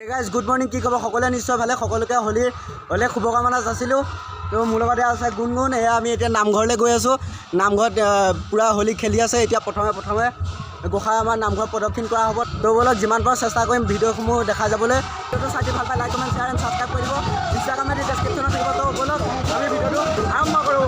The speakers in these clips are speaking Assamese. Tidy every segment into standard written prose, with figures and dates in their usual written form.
Guys good morning. কি খবৰ সকলোৱে? নিশ্চয় ভালে। সকলোকে হ'লে শুভকামনা যাচিলোঁ। তো মোৰ লগতে আছে গুণগুণ। এয়া আমি এতিয়া নামঘৰলৈ গৈ আছোঁ। নামঘৰত পূৰা হোলী খেলি আছে। এতিয়া প্ৰথমে গোসাঁই আমাৰ নামঘৰত প্ৰদক্ষিণ কৰা হ'ব। তো বলক যিমান পাৰোঁ চেষ্টা কৰিম ভিডিঅ'সমূহ দেখা যাবলৈ। ভিডিঅ'টো চাই ভাল পাই like comment share and subscribe কৰি দিব। ইনষ্টাগ্ৰাম আইডি ডেছক্ৰিপশ্যনত থাকিব। তো বলক আমি ভিডিঅ'টো আৰম্ভ কৰোঁ।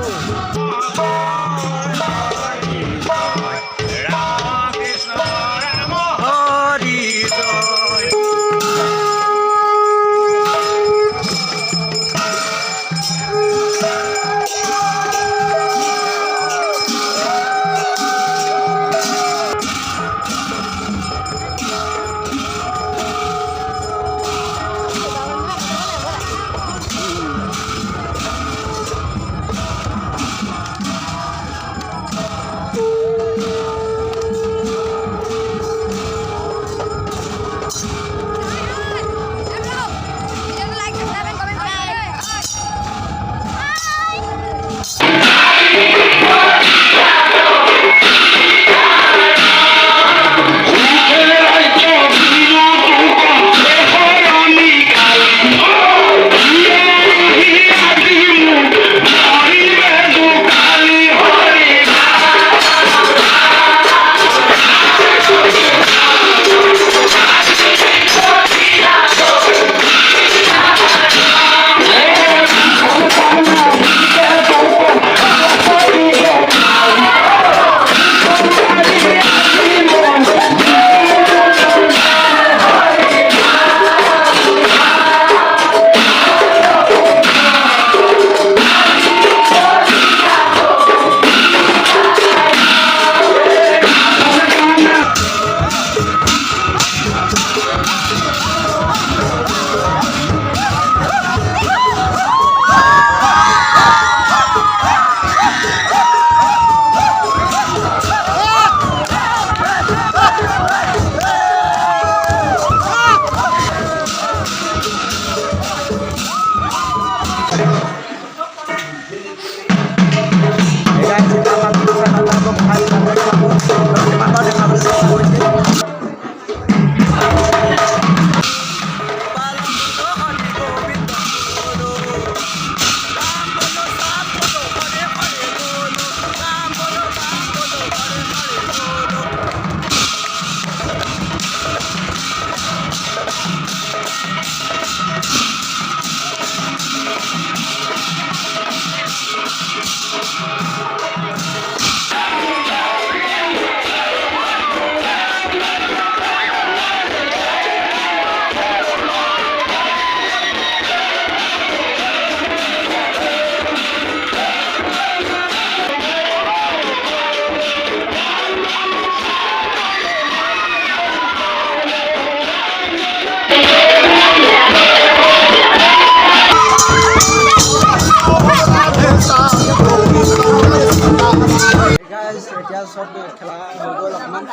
এতিয়া চব খেলা হৈ গ'ল অকণমান।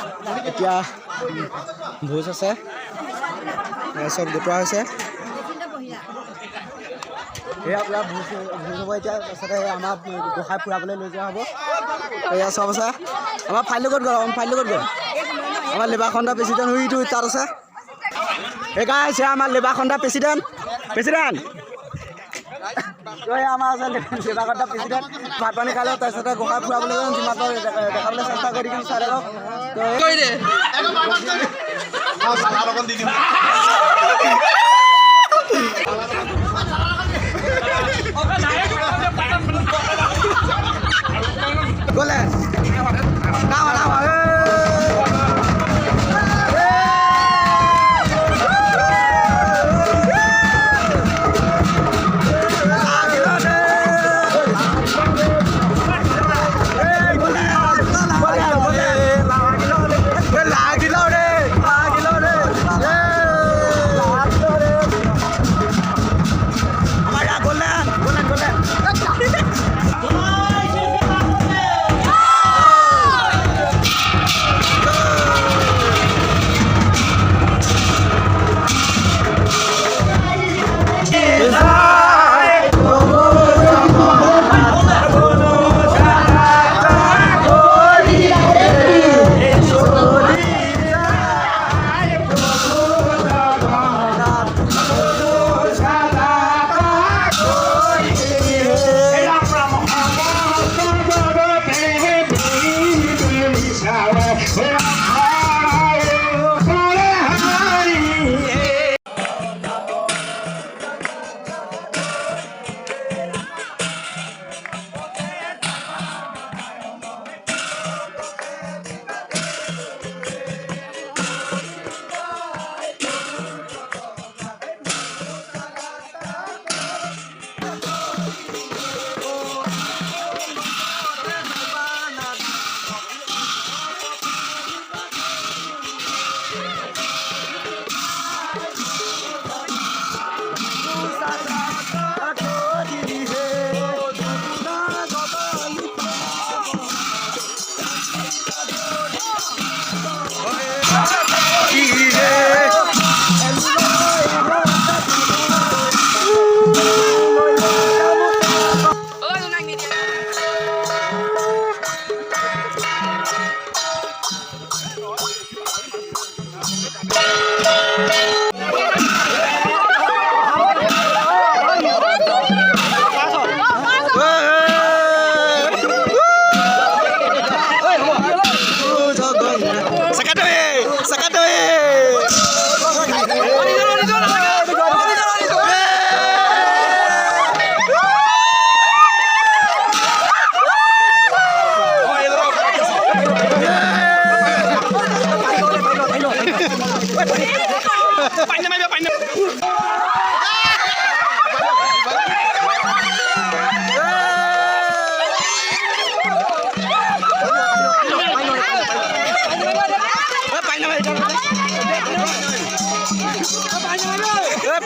এতিয়া ভোজ আছে, চব গোটোৱা হৈছে। এয়া আপোনাৰ ভোজ হ'ব এতিয়া। তাৰপিছতে আমাৰ গোসাঁই ফুৰাবলৈ লৈ যোৱা হ'ব। এয়া চব আছে। আমাৰ ফাইল ক'ত গ'ল? আমাৰ লেবাৰ খণ্ডৰ প্ৰেচিডেণ্ট হুইটো তাত আছে। সেইকাৰণে আমাৰ লেবাৰ খণ্ডৰ প্ৰেচিডেণ্ট আমাৰ আছে লেবাৰ খণ্ডৰ প্ৰেচিডেণ্ট। ভাত পানী খালেও তাৰপিছতে গোসাঁই ফুৰাবলৈ যাম। যিমান দেখাবলৈ চেষ্টা কৰি দিম। চাই থাকক। গ'লে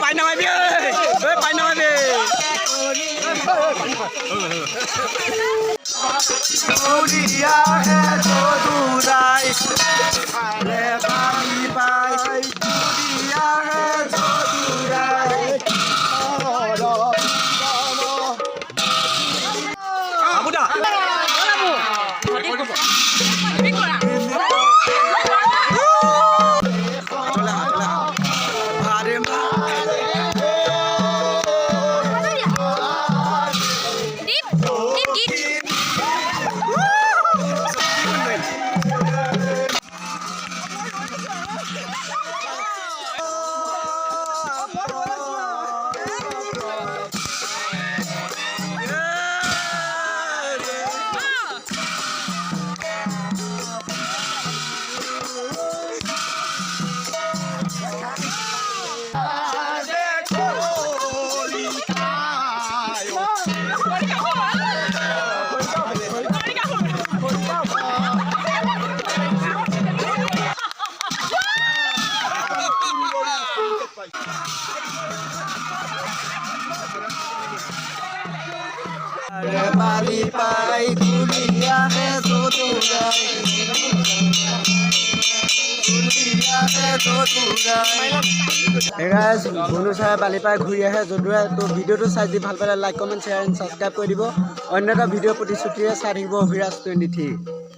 পাই নামাবি পাই নামাবি দুনিয়া হে তো দুরাই আরে পানি পাই দুনিয়া হে তো দুরাই আবুদা अरे बाली पाई दुनिया है तो दुराई दुनिया है तो दुराई गाइस गुनु साहेब बाली पाई घुरी आহে যদুৱে তো ভিডিওটো চাই দি ভাল পালে like comment share and subscribe কৰি দিব অন্য এটা ভিডিও প্ৰতিশ্ৰুতিৰে চাই থাকিব অভিৰাজ 23